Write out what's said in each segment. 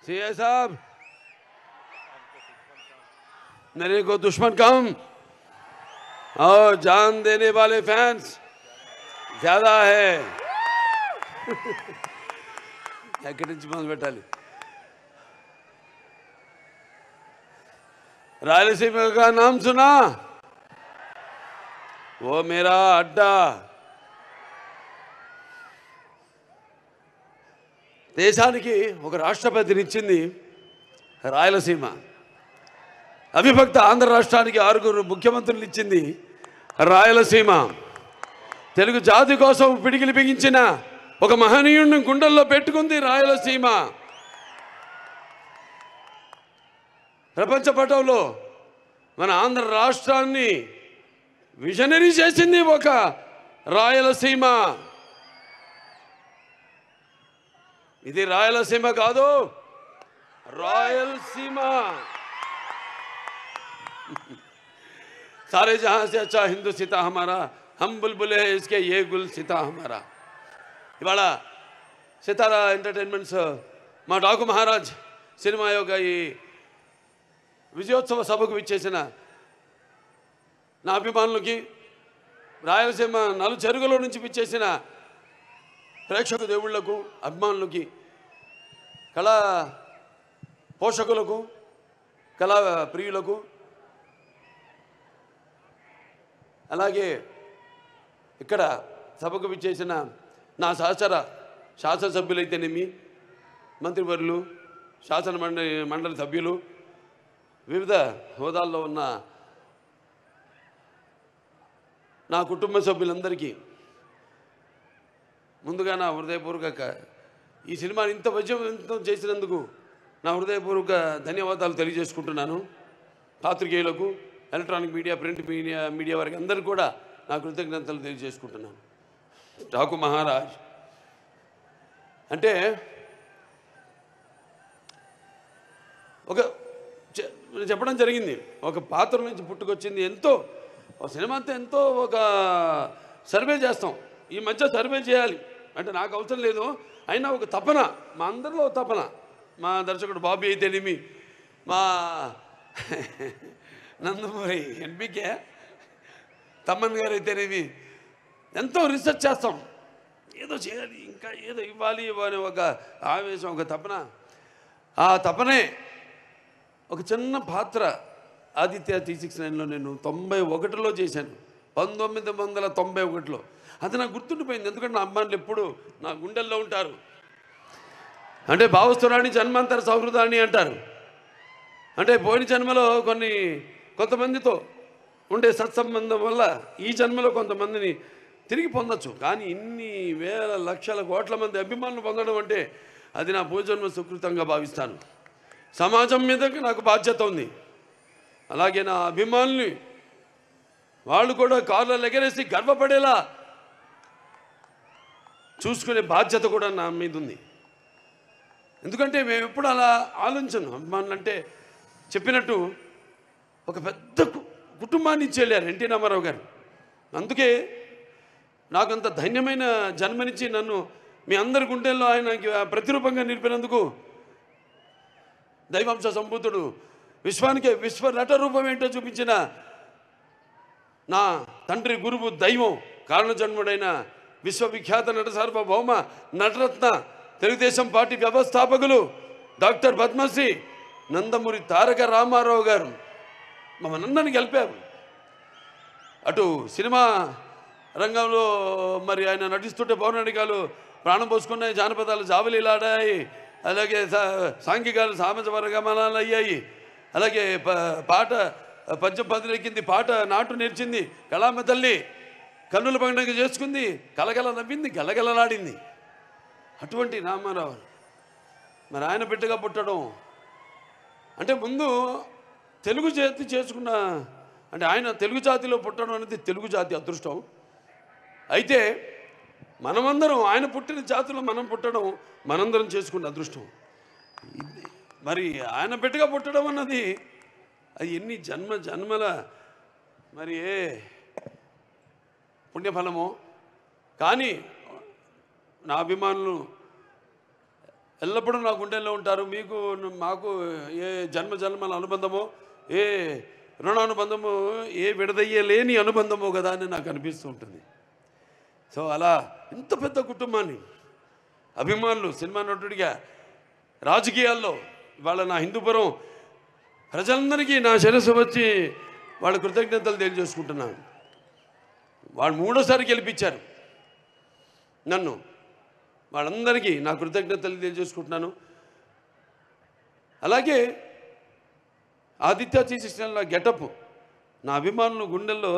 CA साहब, मेरे को दुश्मन कम और जान देने वाले फैंस ज्यादा है। ఎక్కడి నుంచి మొదలు పెట్టాలి? रायलसीमा का नाम सुना? वो मेरा अड्डा। దేశానికి ఒక రాష్ట్రపతినిచ్చింది రాయలసీమ. అవిభక్త ఆంధ్ర రాష్ట్రానికి 6 ముఖ్యమంత్రులు ఇచ్చింది రాయలసీమ. తెలుగు జాతి కోసం పిడికిలి బిగించిన ఒక మహనీయుడిని గుండెల్లో పెట్టుకుంది రాయలసీమ. ప్రపంచ పటంలో మన ఆంధ్ర రాష్ట్రాన్ని విజనరీ చేసింది ఒక రాయలసీమ. ఇది రాయలసీమ కాదు, రాయలసీమ. सारे जहां से अच्छा हिंदू सीता हमारा, हम बुलबुल है इसके ये गुल सीता हमारा. ఇవాళ సితారా ఎంటర్టైన్మెంట్స్ మా డాకు మహారాజ్ సినిమా యొక్క ఈ విజయోత్సవ సభకు విచ్చేసిన నా అభిమానులకి, రాయలసీమ నలుచెరుగుల నుంచి విచ్చేసిన ప్రేక్షక దేవుళ్లకు, అభిమానులకి, కళా పోషకులకు, కళా ప్రియులకు, అలాగే ఇక్కడ సభకు విచ్చేసిన నా సహచర శాసనసభ్యులైతేనేమి, మంత్రివర్యులు, శాసన మండలి సభ్యులు, వివిధ హోదాల్లో ఉన్న నా కుటుంబ సభ్యులందరికీ ముందుగా నా హృదయపూర్వక ఈ సినిమాని ఇంత విజయవంతం చేసినందుకు నా హృదయపూర్వక ధన్యవాదాలు తెలియజేసుకుంటున్నాను. పాత్రికేయులకు, ఎలక్ట్రానిక్ మీడియా, ప్రింట్ మీడియా వారికి అందరికీ కూడా నా కృతజ్ఞతలు తెలియజేసుకుంటున్నాను. డాకు మహారాజ్ అంటే ఒక చెప్పడం జరిగింది, ఒక పాత్ర నుంచి పుట్టుకొచ్చింది. ఎంతో సినిమా అంతా ఎంతో ఒక సర్వే చేస్తాం. ఈ మధ్య సర్వే చేయాలి అంటే నాకు అవసరం లేదు, అయినా ఒక తపన, మా అందరిలో తపన. మా దర్శకుడు బాబీ అయితేనేమి, మా నందమూరి ఎన్బికే తమ్మన్ గారు అయితేనేమి, ఎంతో రీసెర్చ్ చేస్తాం. ఏదో చేయాలి, ఇంకా ఏదో ఇవ్వాలి అనే ఒక ఆవేశం, ఒక తపన. ఆ తపనే ఒక చిన్న పాత్ర ఆదిత్య T69లో నేను 91లో చేశాను, 1991లో. అది నాకు గుర్తుండిపోయింది, ఎందుకంటే నా అమ్మాయిలు ఎప్పుడు నా గుండెల్లో ఉంటారు. అంటే భావస్తురాణి జన్మాంతర సౌహృదాన్ని అంటారు. అంటే పోయిన జన్మలో కొంతమందితో ఉండే సత్సంబంధం వల్ల ఈ జన్మలో కొంతమందిని తిరిగి పొందొచ్చు. కానీ ఇన్ని వేల లక్షల కోట్ల మంది అభిమానులు పొందడం అంటే అది నా పూర్వజన్మ సుకృతంగా భావిస్తాను. సమాజం మీద నాకు బాధ్యత ఉంది. అలాగే నా అభిమానుల్ని వాళ్ళు కూడా కార్లలో ఎగరేసి గర్వపడేలా చూసుకునే బాధ్యత కూడా నా మీద ఉంది. ఎందుకంటే మేము ఎప్పుడు అలా ఆలోచించను. అభిమానులు అంటే చెప్పినట్టు ఒక పెద్ద కుటుంబాన్ని ఇచ్చేళ్ళారు ఎన్టీ రామారావు గారు. అందుకే నాకు అంత ధన్యమైన జన్మనిచ్చి నన్ను మీ అందరి గుండెల్లో ఆయనకి ప్రతిరూపంగా నిలిపినందుకు దైవాంశ సంభూతుడు, విశ్వానికే విశ్వ నట రూపం ఏంటో చూపించిన నా తండ్రి, గురువు, దైవం, కారణజన్ముడైన విశ్వవిఖ్యాత నట సార్వభౌమ నటరత్న తెలుగుదేశం పార్టీ వ్యవస్థాపకులు డాక్టర్ పద్మశ్రీ నందమూరి తారక రామారావు గారు మమ్మల్ని గెలిపారు. అటు సినిమా రంగంలో మరి ఆయన నటిస్తుంటే పౌరాణికాలు ప్రాణం పోసుకున్నాయి, జానపదాలు జావలీలాడాయి, అలాగే సాంఘికాలు సామాజ వర్గమనాలు అయ్యాయి, అలాగే పాట పద్యం పదిలెక్కింది, పాట నాటు నేర్చింది, కళామ తల్లి కన్నుల పండుగ చేసుకుంది, కలగల నవ్వింది, గలగలలాడింది. అటువంటి రామారావు మరి ఆయన బిడ్డగా పుట్టడం అంటే ముందు తెలుగు జాతి చేసుకున్న అంటే ఆయన తెలుగు జాతిలో పుట్టడం అనేది తెలుగు జాతి అదృష్టం. అయితే మనమందరం ఆయన పుట్టిన జాతిలో మనం పుట్టడం మనందరం చేసుకున్న అదృష్టం. మరి ఆయన బిడ్డగా పుట్టడం అన్నది అది ఎన్ని జన్మల మరి ఏ పుణ్యఫలమో. కానీ నా అభిమానులు ఎల్లప్పుడూ నా గుండెల్లో ఉంటారు. మీకు మాకు ఏ జన్మల అనుబంధమో, ఏ రుణానుబంధమో, ఏ విడదయ్యలేని అనుబంధమో కదా అని నాకు అనిపిస్తూ ఉంటుంది. సో అలా ఇంత పెద్ద కుటుంబాన్ని, అభిమానులు, సినిమా నటుడిగా, రాజకీయాల్లో ఇవాళ నా హిందూపురం ప్రజలందరికీ నా శిరస్సు వచ్చి వాళ్ళ కృతజ్ఞతలు తెలియజేసుకుంటున్నాను. వాళ్ళు 3వ సారి గెలిపించారు నన్ను. వాళ్ళందరికీ నా కృతజ్ఞతలు తెలియజేసుకుంటున్నాను. అలాగే ఆదిత్య శ్రీకృష్ణ గెటప్ నా అభిమానులు గుండెల్లో,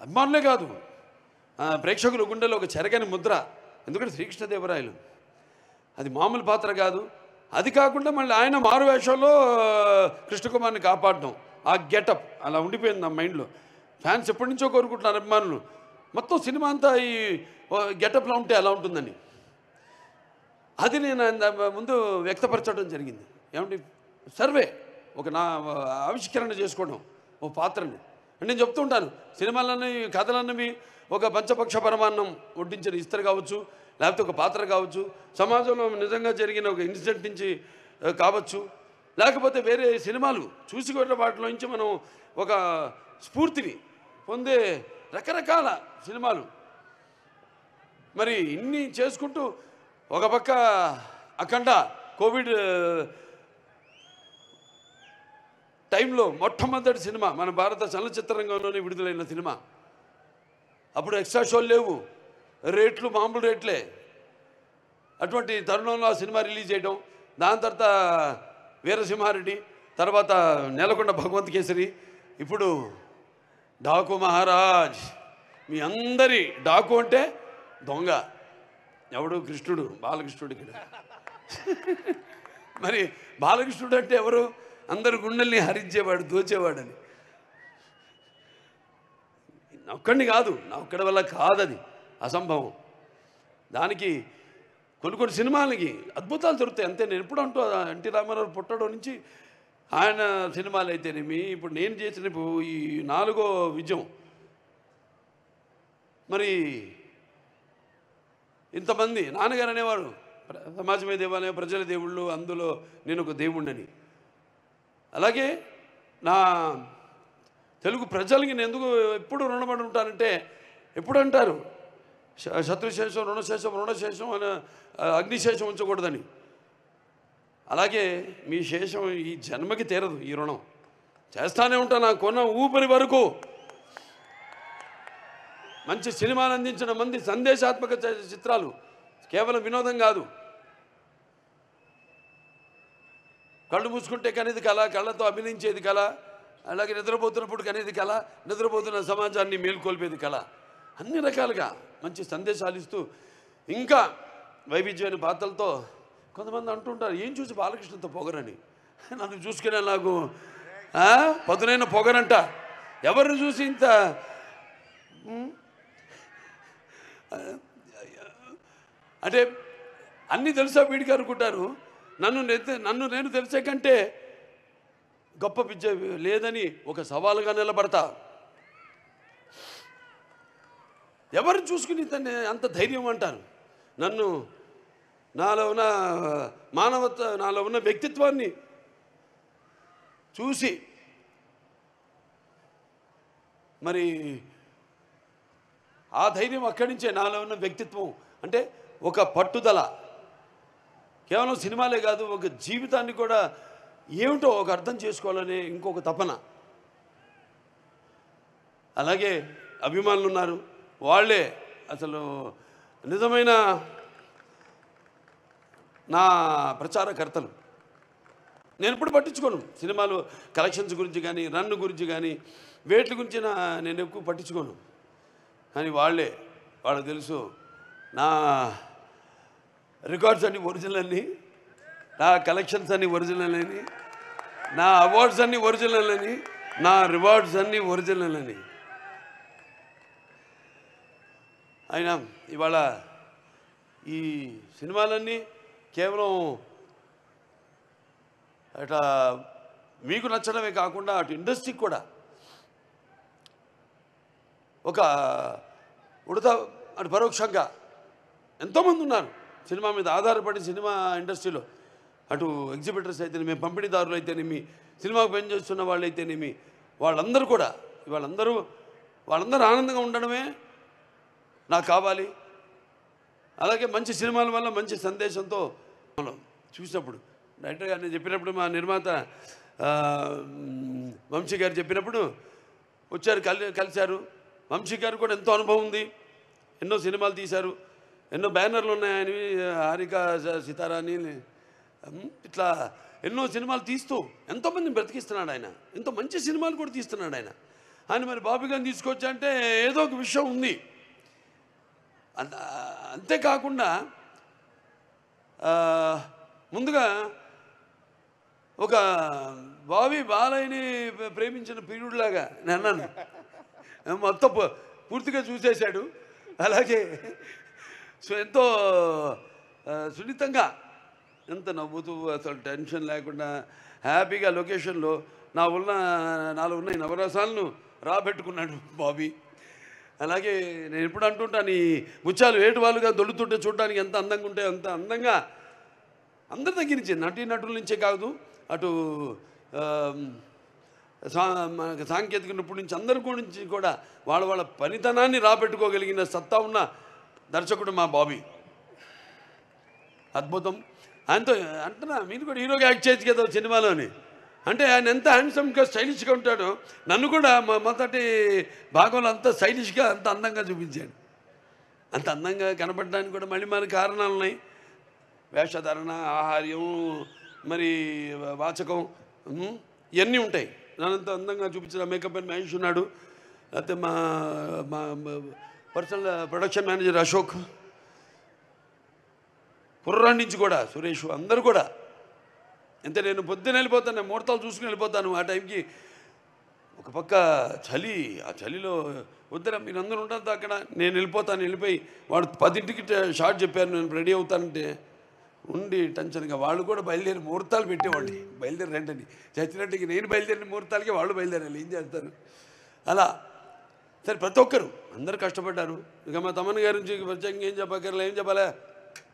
అభిమానులే కాదు ప్రేక్షకుల గుండెల్లో ఒక చెరగని ముద్ర. ఎందుకంటే శ్రీకృష్ణదేవరాయలు అది మామూలు పాత్ర కాదు. అది కాకుండా మళ్ళీ ఆయన మారు వేషంలో కృష్ణకుమార్ని కాపాడడం, ఆ గెటప్ అలా ఉండిపోయింది నా మైండ్లో. ఫ్యాన్స్ ఎప్పటి నుంచో కోరుకుంటున్నారు అభిమానులు, మొత్తం సినిమా అంతా ఈ గెటప్లో ఉంటే ఎలా ఉంటుందని. అది నేను ముందు వ్యక్తపరచడం జరిగింది. ఏమంటే సర్వే ఒక నా ఆవిష్కరణ చేసుకోవడం ఓ పాత్రని. అంటే నేను చెప్తూ ఉంటాను, సినిమాలన్నీ కథలన్నవి ఒక పంచపక్ష పరమాన్నం వడ్డించిన ఇస్తరు కావచ్చు, లేకపోతే ఒక పాత్ర కావచ్చు, సమాజంలో నిజంగా జరిగిన ఒక ఇన్సిడెంట్ నుంచి కావచ్చు, లేకపోతే వేరే సినిమాలు చూసి కూడా వాటిలో నుంచి మనం ఒక స్ఫూర్తిని పొందే రకరకాల సినిమాలు. మరి ఇన్ని చేసుకుంటూ ఒక పక్క అఖండ కోవిడ్ టైంలో మొట్టమొదటి సినిమా మన భారత చలనచిత్ర రంగంలోనే విడుదలైన సినిమా. అప్పుడు ఎక్స్ట్రా షోలు లేవు, రేట్లు మామూలు రేట్లే. అటువంటి తరుణంలో ఆ సినిమా రిలీజ్ చేయడం, దాని తర్వాత వీరసింహారెడ్డి, తర్వాత నేలకొండ భగవంత్ కేసరి, ఇప్పుడు డాకు మహారాజ్. మీ అందరి డాకు అంటే దొంగ, ఎవడు? కృష్ణుడు, బాలకృష్ణుడు. ఇక్కడ మరి బాలకృష్ణుడు అంటే ఎవరు? అందరు గుండెల్ని హరించేవాడు, దోచేవాడని. నా ఒక్కడిని కాదు, నా ఒక్కడి వల్ల కాదది, అసంభవం. దానికి కొన్ని సినిమాలకి అద్భుతాలు దొరుకుతాయి అంతే. నేను ఎప్పుడు అంటూ ఎన్టీ రామారావు పుట్టడం నుంచి ఆయన సినిమాలు అయితేనేమి, ఇప్పుడు నేను చేసిన ఈ 4వ విజయం, మరి ఇంతమంది నాన్నగారు అనేవారు, సమాజమే దేవాలయం, ప్రజల దేవుళ్ళు, అందులో నేను ఒక దేవుణ్ణని. అలాగే నా తెలుగు ప్రజలకి నేను ఎందుకు ఎప్పుడు రుణపడి ఉంటానంటే, ఎప్పుడు అంటారు శత్రుశేషం, రుణశేషం అని, అగ్నిశేషం ఉంచకూడదని. అలాగే మీ శేషం ఈ జన్మకి తీరదు, ఈ రుణం చేస్తానే ఉంటా. నాకు కొన్న ఊపిరి వరకు మంచి సినిమాలు అందించిన మంది, సందేశాత్మక చిత్రాలు, కేవలం వినోదం కాదు. కళ్ళు మూసుకుంటే కనేది కళ, కళ్ళతో అభినయించేది కళ, అలాగే నిద్రపోతున్నప్పుడు కనేది కళ, నిద్రపోతున్న సమాజాన్ని మేల్కొల్పేది కళ. అన్ని రకాలుగా మంచి సందేశాలు ఇస్తూ, ఇంకా వైవిధ్యమైన పాత్రలతో. కొంతమంది అంటుంటారు, ఏం చూసి బాలకృష్ణతో పొగరని. నన్ను చూసుకునే నాకు పదునైన పొగరంట. ఎవరిని చూసి ఇంత అంటే అన్నీ తెలుసా వీడికి అనుకుంటారు. నన్ను నేను తెలిసే కంటే గొప్ప విద్య లేదని ఒక సవాలుగా నిలబడతా. ఎవరు చూసుకుని అంత ధైర్యం అంటారు. నన్ను, నాలో ఉన్న మానవత్వ, నాలో ఉన్న వ్యక్తిత్వాన్ని చూసి మరి ఆ ధైర్యం అక్కడి నుంచే. నాలో ఉన్న వ్యక్తిత్వం అంటే ఒక పట్టుదల, కేవలం సినిమాలే కాదు, ఒక జీవితాన్ని కూడా ఏమిటో ఒక అర్థం చేసుకోవాలనే ఇంకొక తపన. అలాగే అభిమానులు ఉన్నారు, వాళ్ళే అసలు నిజమైన నా ప్రచారకర్తలు. నేను ఎప్పుడు పట్టించుకోను సినిమాలు కలెక్షన్స్ గురించి కానీ, రన్ గురించి కానీ, వేట్ల గురించి నేను ఎక్కువ పట్టించుకోను. కానీ వాళ్ళకి తెలుసు నా రికార్డ్స్ అన్నీ ఒరిజినల్ అని, నా కలెక్షన్స్ అన్నీ ఒరిజినల్ అని, నా అవార్డ్స్ అన్నీ ఒరిజినల్ అని, నా రివార్డ్స్ అన్నీ ఒరిజినల్ అని. అయినా ఇవాళ ఈ సినిమాలన్నీ కేవలం అట్లా మీకు నచ్చడమే కాకుండా అటు ఇండస్ట్రీకి కూడా ఒక అటు పరోక్షంగా ఎంతోమంది ఉన్నారు. సినిమా మీద ఆధారపడి సినిమా ఇండస్ట్రీలో అటు ఎగ్జిబిటర్స్ అయితేనేమి, పంపిణీదారులు అయితేనేమి, సినిమాకు పనిచేస్తున్న వాళ్ళు అయితేనేమి, వాళ్ళందరూ కూడా వాళ్ళందరూ ఆనందంగా ఉండడమే నాకు కావాలి. అలాగే మంచి సినిమాల వల్ల మంచి సందేశంతో మనం చూసినప్పుడు డైరెక్టర్ గారిని చెప్పినప్పుడు, మా నిర్మాత వంశీ గారు చెప్పినప్పుడు వచ్చారు, కలిశారు. వంశీ గారు కూడా ఎంతో అనుభవం ఉంది, ఎన్నో సినిమాలు తీశారు, ఎన్నో బ్యానర్లు ఉన్నాయని, హారిక సితారాని, ఇట్లా ఎన్నో సినిమాలు తీస్తూ ఎంతోమందిని బ్రతికిస్తున్నాడు ఆయన. ఎంతో మంచి సినిమాలు కూడా తీస్తున్నాడు ఆయన మరి బాబీ గారిని తీసుకొచ్చా అంటే ఏదో ఒక విషయం ఉంది. అంతేకాకుండా ముందుగా ఒక బాబీ బాలయ్యని ప్రేమించిన పీరుడులాగా నేను అన్నాను. మొత్తం పూర్తిగా చూసేశాడు. అలాగే ఎంతో సున్నితంగా, ఎంత నవ్వుతూ, అసలు టెన్షన్ లేకుండా హ్యాపీగా లొకేషన్లో నాలో ఉన్న నవరసాలను రాబెట్టుకున్నాడు బాబీ. అలాగే నేను ఎప్పుడు అంటుంటాను, ఈ ముత్యాలు ఏటువాలుగా దొల్లుతుంటే చూడడానికి ఎంత అందంగా ఉంటే అంత అందంగా అందరి దగ్గర నుంచి, నటుల నుంచే కాదు, అటు సాంకేతిక నిపుణుల నుంచి అందరి గురించి కూడా వాళ్ళ పనితనాన్ని రాబెట్టుకోగలిగిన సత్తా ఉన్న దర్శకుడు మా బాబీ. అద్భుతం. ఆయనతో అంటున్నా, మీరు కూడా హీరోగా యాక్ట్ చేయొచ్చు కదా సినిమాలోని అంటే. ఆయన ఎంత హ్యాండ్సమ్గా స్టైలిష్గా ఉంటాడో, నన్ను కూడా మొదటి భాగంలో అంత స్టైలిష్గా అంత అందంగా చూపించాడు. అంత అందంగా కనపడడానికి కూడా మళ్ళీ మన కారణాలు ఉన్నాయి. వేషధారణ, ఆహార్యం, మరి వాచకం, ఇవన్నీ ఉంటాయి. నన్నంత అందంగా చూపించిన మేకప్ అండ్ మహేష్ ఉన్నాడు. అయితే మా పర్సనల్ ప్రొడక్షన్ మేనేజర్ అశోక్, కుర్రాడి నుంచి కూడా సురేష్, అందరూ కూడా. అంతే, నేను పొద్దున్న వెళ్ళిపోతాను, నేను ముహూర్తాలు చూసుకుని వెళ్ళిపోతాను. ఆ టైంకి ఒక పక్క చలి, ఆ చలిలో వద్దరా మీరు అందరూ ఉంటుంది అక్కడ, నేను వెళ్ళిపోతాను. వెళ్ళిపోయి వాడు 10ంటికి షార్ట్ చెప్పారు, నేను రెడీ అవుతానంటే ఉండి టెన్షన్గా వాళ్ళు కూడా బయలుదేరి ముహూర్తాలు పెట్టేవాళ్ళు. బయలుదేరి రండి చచ్చినట్టుకి, నేను బయలుదేరిన ముహూర్తాలకి వాళ్ళు బయలుదేరాలి, ఏం చేస్తారు అలా. సరే, ప్రతి ఒక్కరు అందరూ కష్టపడ్డారు. ఇక మా తమన్ గారి నుంచి ప్రత్యేకంగా ఏం చెప్పక్కర్లే, ఏం చెప్పాలా.